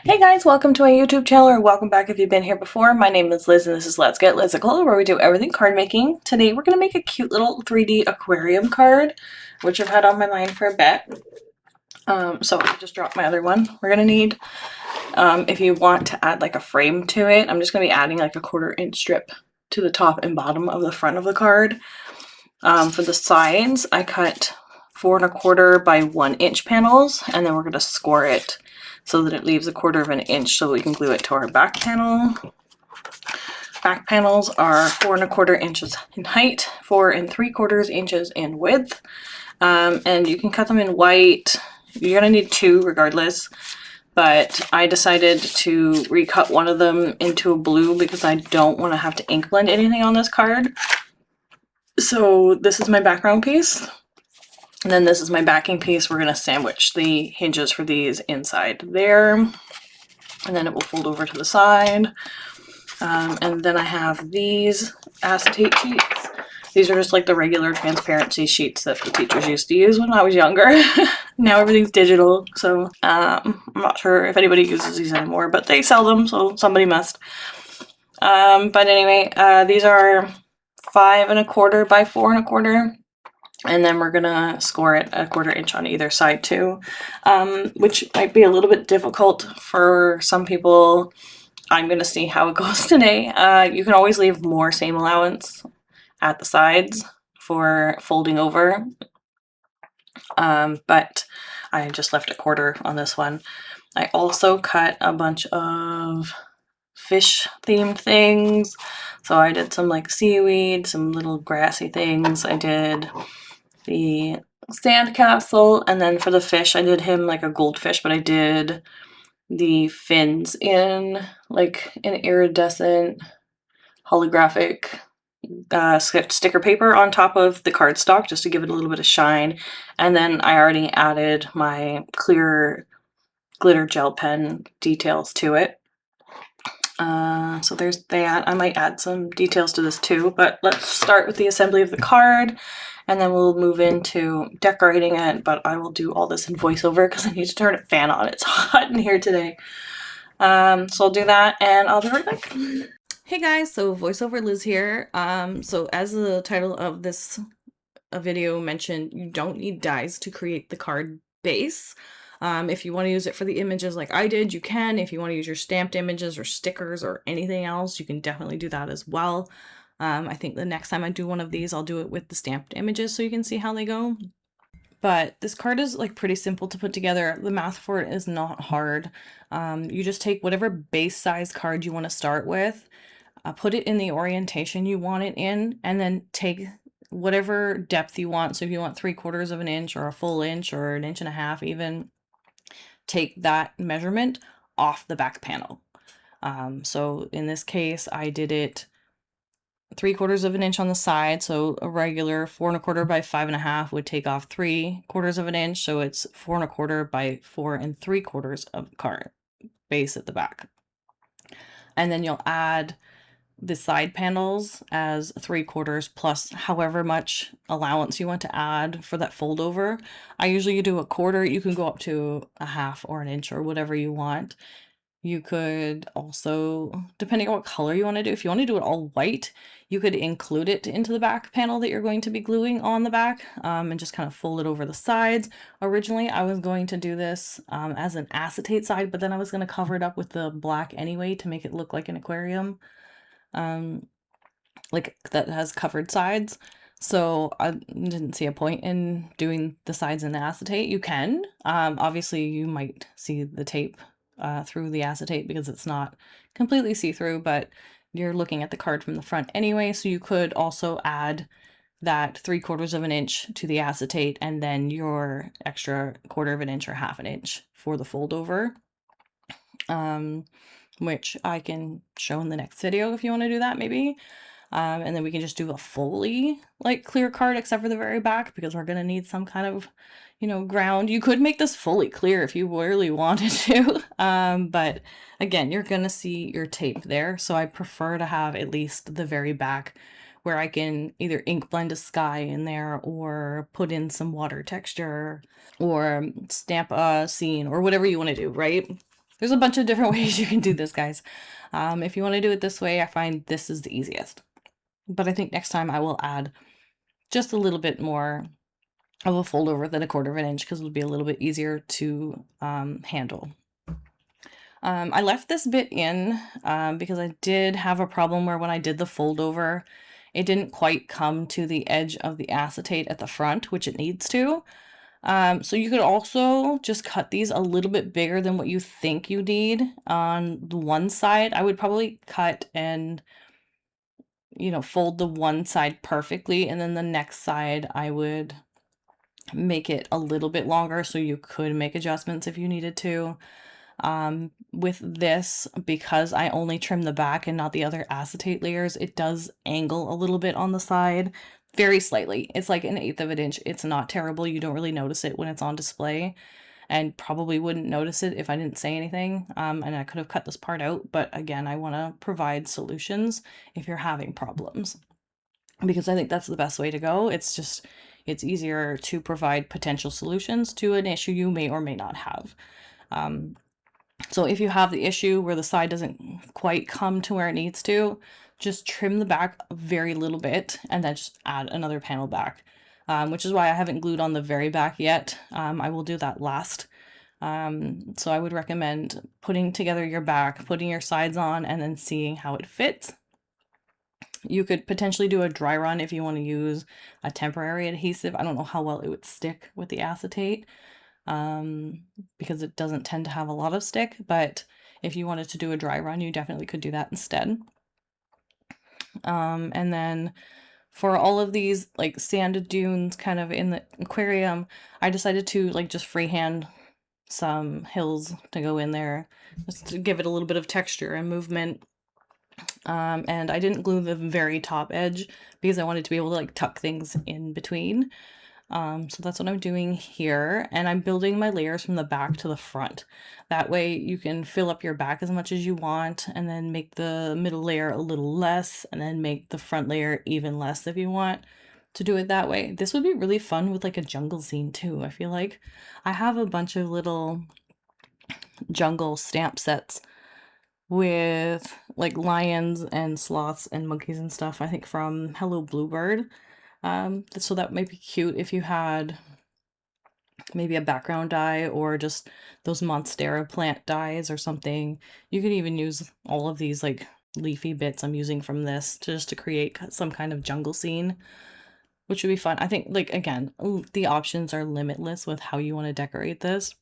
Hey guys, welcome to my YouTube channel, or welcome back if you've been here before. My name is Liz and this is Let's Get Lizical, where we do everything card making. Today we're going to make a cute little 3D aquarium card, which I've had on my mind for a bit. So I just dropped my other one. We're going to need, if you want to add like a frame to it, I'm just going to be adding like a 1/4 inch strip to the top and bottom of the front of the card. For the sides, I cut 4 1/4 by 1 inch panels, and then we're going to score it so that it leaves 1/4 inch so we can glue it to our back panel. Back panels are 4 1/4 inches in height, 4 3/4 inches in width, and you can cut them in white. You're going to need 2 regardless, but I decided to recut one of them into a blue because I don't want to have to ink blend anything on this card. So this is my background piece. And then this is my backing piece. We're going to sandwich the hinges for these inside there. And then it will fold over to the side. And then I have these acetate sheets. These are just like the regular transparency sheets that the teachers used to use when I was younger. Now everything's digital, so I'm not sure if anybody uses these anymore, but they sell them, so somebody must. But anyway, these are 5 1/4 by 4 1/4. And then we're gonna score it 1/4 inch on either side too, which might be a little bit difficult for some people. I'm gonna see how it goes today. You can always leave more seam allowance at the sides for folding over, but I just left 1/4 on this one. I also cut a bunch of fish themed things. So I did some like seaweed, some little grassy things. I did the sandcastle, and then for the fish I did him like a goldfish, but I did the fins in like an iridescent holographic sticker paper on top of the cardstock just to give it a little bit of shine. And then I already added my clear glitter gel pen details to it. So there's that. I might add some details to this too, but let's start with the assembly of the card and then we'll move into decorating it, but I will do all this in voiceover because I need to turn a fan on. It's hot in here today. So I'll do that and I'll be right back. Hey guys, so voiceover Liz here. So as the title of this video mentioned, you don't need dies to create the card base. If you want to use it for the images like I did, you can. If you want to use your stamped images or stickers or anything else, you can definitely do that as well. I think the next time I do one of these, I'll do it with the stamped images so you can see how they go. But this card is like pretty simple to put together. The math for it is not hard. You just take whatever base size card you want to start with, put it in the orientation you want it in, and then take whatever depth you want. So if you want 3/4 inch or a full inch or 1.5 inches even, take that measurement off the back panel. So in this case, I did it 3/4 inch on the side. So a regular 4 1/4 by 5.5 would take off 3/4 inch. So it's 4 1/4 by 4 3/4 of card base at the back. And then you'll add the side panels as 3/4 plus however much allowance you want to add for that fold over. I usually do 1/4. You can go up to 1/2 or 1 inch or whatever you want. You could also, depending on what color you want to do, if you want to do it all white, you could include it into the back panel that you're going to be gluing on the back, and just kind of fold it over the sides. Originally, I was going to do this as an acetate side, but then I was going to cover it up with the black anyway to make it look like an aquarium, like that has covered sides. So I didn't see a point in doing the sides in the acetate. You can. Obviously, you might see the tape through the acetate because it's not completely see-through, but you're looking at the card from the front anyway, so you could also add that 3/4 inch to the acetate and then your extra 1/4 inch or 1/2 inch for the fold over, which I can show in the next video if you want to do that maybe. And then we can just do a fully like clear card except for the very back because we're gonna need some kind of, ground. You could make this fully clear if you really wanted to, but again, you're gonna see your tape there, so I prefer to have at least the very back where I can either ink blend a sky in there or put in some water texture or stamp a scene or whatever you want to do, right? There's a bunch of different ways you can do this, guys. If you want to do it this way, I find this is the easiest. But I think next time I will add just a little bit more of a fold over than 1/4 of an inch because it'll be a little bit easier to handle. I left this bit in because I did have a problem where when I did the fold over, it didn't quite come to the edge of the acetate at the front, which it needs to. So you could also just cut these a little bit bigger than what you think you need on the one side. I would probably cut and, fold the one side perfectly, and then the next side I would make it a little bit longer so you could make adjustments if you needed to. With this, because I only trim the back and not the other acetate layers, it does angle a little bit on the side, very slightly. It's like 1/8 of an inch. It's not terrible. You don't really notice it when it's on display, and probably wouldn't notice it if I didn't say anything. And I could have cut this part out, but again, I want to provide solutions if you're having problems, because I think that's the best way to go. It's easier to provide potential solutions to an issue you may or may not have. So if you have the issue where the side doesn't quite come to where it needs to, just trim the back a very little bit and then just add another panel back, which is why I haven't glued on the very back yet. I will do that last. So I would recommend putting together your back, putting your sides on, and then seeing how it fits. You could potentially do a dry run if you want to use a temporary adhesive. I don't know how well it would stick with the acetate, because it doesn't tend to have a lot of stick, but if you wanted to do a dry run, you definitely could do that instead. And then for all of these like sanded dunes kind of in the aquarium, I decided to like just freehand some hills to go in there just to give it a little bit of texture and movement. And I didn't glue the very top edge because I wanted to be able to like tuck things in between. So that's what I'm doing here, and I'm building my layers from the back to the front. That way you can fill up your back as much as you want, and then make the middle layer a little less, and then make the front layer even less if you want to do it that way. This would be really fun with like a jungle scene too. I feel like I have a bunch of little jungle stamp sets with like lions and sloths and monkeys and stuff, I think from Hello Bluebird. So that might be cute if you had maybe a background die or just those Monstera plant dies or something. You could even use all of these like leafy bits I'm using from this just to create some kind of jungle scene, which would be fun. I think, like, again, the options are limitless with how you want to decorate this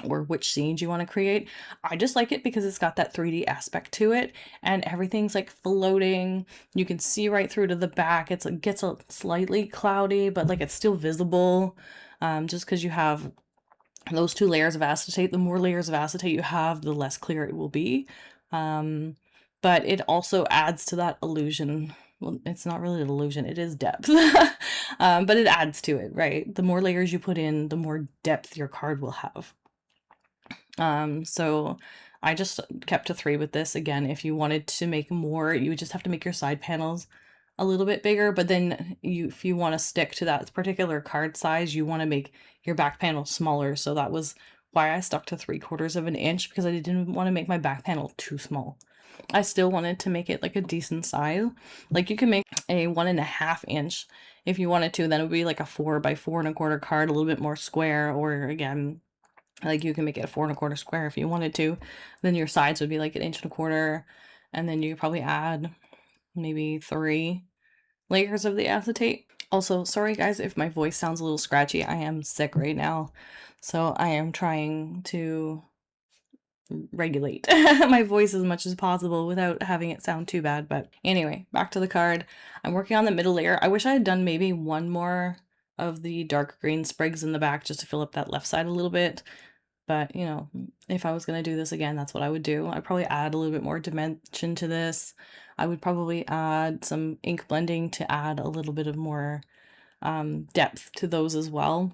or which scenes you want to create. I just like it because it's got that 3D aspect to it and everything's like floating. You can see right through to the back. It gets a slightly cloudy, but like it's still visible. Just because you have those 2 layers of acetate. The more layers of acetate you have, the less clear it will be. But it also adds to that illusion. Well, it's not really an illusion, it is depth. But it adds to it, right? The more layers you put in, the more depth your card will have. So I just kept to 3 with this. Again, if you wanted to make more, you would just have to make your side panels a little bit bigger, but then if you want to stick to that particular card size, you want to make your back panel smaller. So that was why I stuck to 3/4 of an inch, because I didn't want to make my back panel too small. I still wanted to make it like a decent size. Like you can make a 1.5 inch if you wanted to, then it would be like a 4 by 4.25 card, a little bit more square, or again, like you can make it a 4.25 square if you wanted to. Then your sides would be like 1.25 inch, and then you could probably add maybe 3 layers of the acetate. Also, sorry guys if my voice sounds a little scratchy. I am sick right now, so I am trying to regulate my voice as much as possible without having it sound too bad. But anyway, back to the card. I'm working on the middle layer. I wish I had done maybe one more of the dark green sprigs in the back just to fill up that left side a little bit. But, if I was going to do this again, that's what I would do. I'd probably add a little bit more dimension to this. I would probably add some ink blending to add a little bit of more depth to those as well.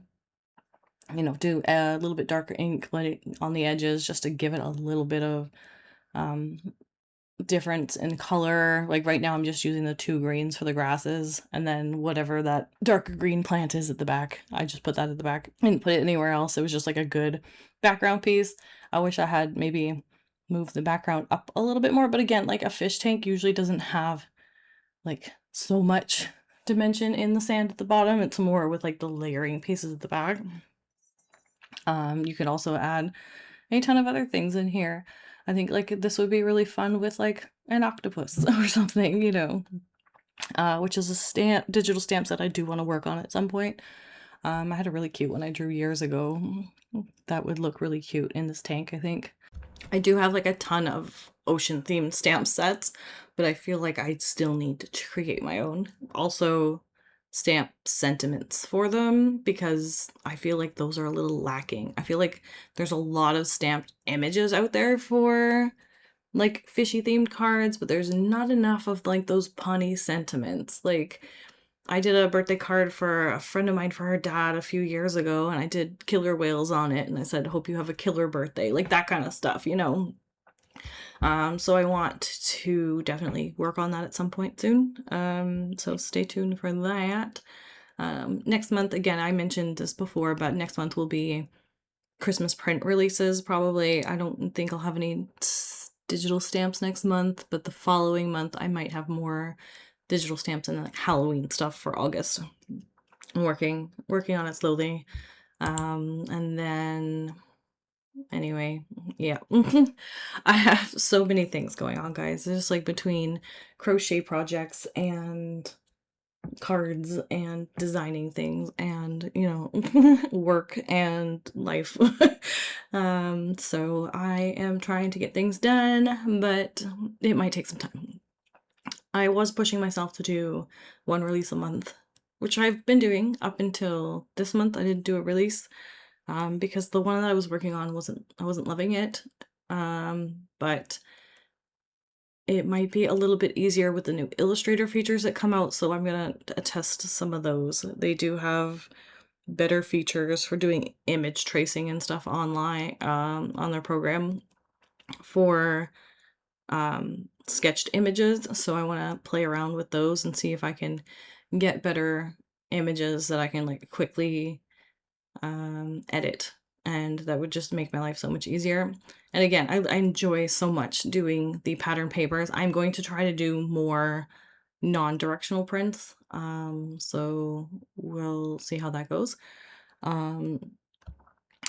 Do a little bit darker ink blending on the edges just to give it a little bit of difference in color. Like right now I'm just using the 2 greens for the grasses, and then whatever that darker green plant is at the back, I just put that at the back. I didn't put it anywhere else. It was just like a good background piece. I wish I had maybe moved the background up a little bit more, but again, like a fish tank usually doesn't have like so much dimension in the sand at the bottom. It's more with like the layering pieces at the back. You could also add a ton of other things in here. I think like this would be really fun with like an octopus or something, you know, which is a digital stamp set I do want to work on at some point. I had a really cute one I drew years ago that would look really cute in this tank, I think. I do have like a ton of ocean themed stamp sets, but I feel like I still need to create my own. Also, stamp sentiments for them because I feel like those are a little lacking. I feel like there's a lot of stamped images out there for like fishy themed cards, but there's not enough of like those punny sentiments. Like I did a birthday card for a friend of mine for her dad a few years ago, and I did killer whales on it, and I said, "Hope you have a killer birthday," like that kind of stuff, you know. So I want to definitely work on that at some point soon. So stay tuned for that. Next month, again, I mentioned this before, but next month will be Christmas print releases. Probably, I don't think I'll have any digital stamps next month, but the following month I might have more digital stamps and like Halloween stuff for August. I'm working on it slowly. And then anyway, yeah. I have so many things going on, guys. It's just like between crochet projects and cards and designing things and, you know, work and life. So I am trying to get things done, but it might take some time. I was pushing myself to do one release a month, which I've been doing up until this month. I didn't do a release because the one that I was working on I wasn't loving it. But it might be a little bit easier with the new Illustrator features that come out, so I'm gonna attest to some of those. They do have better features for doing image tracing and stuff online on their program for sketched images. So I want to play around with those and see if I can get better images that I can like quickly edit, and that would just make my life so much easier. And again, I enjoy so much doing the pattern papers. I'm going to try to do more non-directional prints, so we'll see how that goes.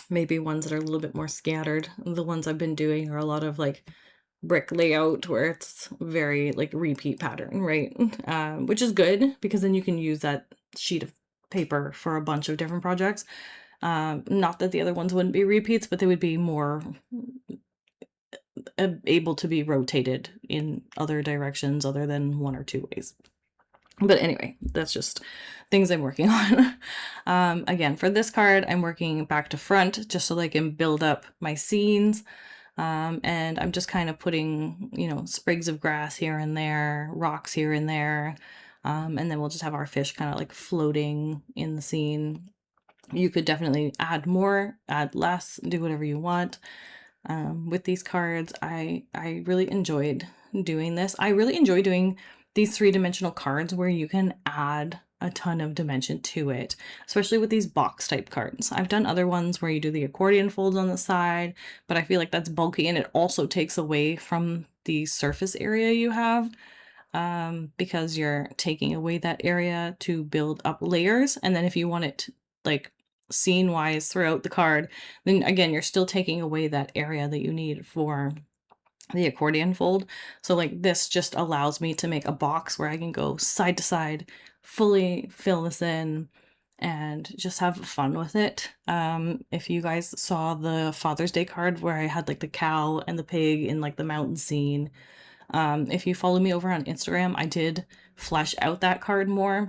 Maybe ones that are a little bit more scattered. The ones I've been doing are a lot of like brick layout where it's very like repeat pattern, right? Which is good because then you can use that sheet of paper for a bunch of different projects. Not that the other ones wouldn't be repeats, but they would be more able to be rotated in other directions other than one or two ways. But anyway, that's just things I'm working on. Again, for this card, I'm working back to front just so I can build up my scenes. And I'm just kind of putting, you know, sprigs of grass here and there, rocks here and there. And then we'll just have our fish kind of like floating in the scene. You could definitely add more, add less, do whatever you want. With these cards, I really enjoyed doing this. I really enjoy doing these 3-dimensional cards where you can add a ton of dimension to it, especially with these box type cards. I've done other ones where you do the accordion folds on the side, but I feel like that's bulky and it also takes away from the surface area you have, because you're taking away that area to build up layers. And then if you want it like scene wise throughout the card, then again, you're still taking away that area that you need for the accordion fold. So like this just allows me to make a box where I can go side to side, fully fill this in and just have fun with it. If you guys saw the Father's Day card where I had like the cow and the pig in like the mountain scene, if you follow me over on Instagram, I did flesh out that card more.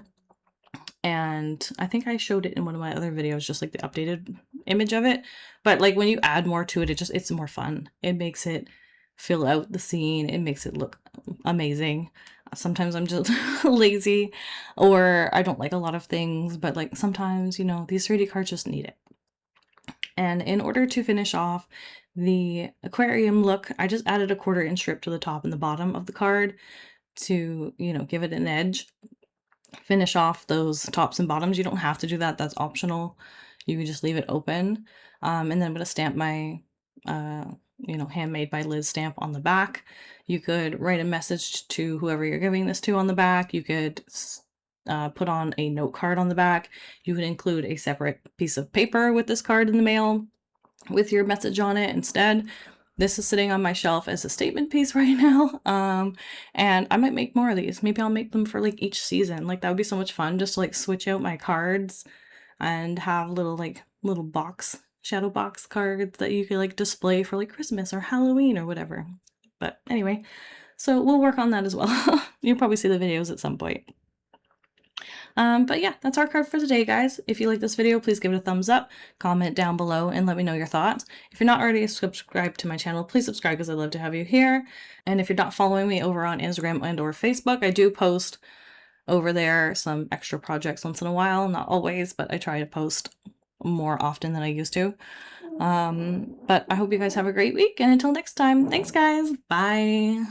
And I think I showed it in one of my other videos, just like the updated image of it. But like when you add more to it, it's more fun. It makes it fill out the scene. It makes it look amazing. Sometimes I'm just lazy or I don't like a lot of things, but like sometimes, you know, these 3D cards just need it. And in order to finish off the aquarium look, I just added a 1/4 inch strip to the top and the bottom of the card to, you know, give it an edge. Finish off those tops and bottoms. You don't have to do that, that's optional. You can just leave it open. And then I'm gonna stamp my, you know, handmade by Liz stamp on the back. You could write a message to whoever you're giving this to on the back. You could put on a note card on the back. You could include a separate piece of paper with this card in the mail with your message on it instead. This is sitting on my shelf as a statement piece right now. And I might make more of these. Maybe I'll make them for like each season. Like that would be so much fun just to like switch out my cards and have little box, shadow box cards that you could like display for like Christmas or Halloween or whatever. But anyway, so we'll work on that as well. You'll probably see the videos at some point. But yeah, that's our card for today, guys. If you like this video, please give it a thumbs up, comment down below, and let me know your thoughts. If you're not already subscribed to my channel, please subscribe because I'd love to have you here. And if you're not following me over on Instagram and or Facebook, I do post over there some extra projects once in a while. Not always, but I try to post more often than I used to. But I hope you guys have a great week, and until next time, thanks guys, bye.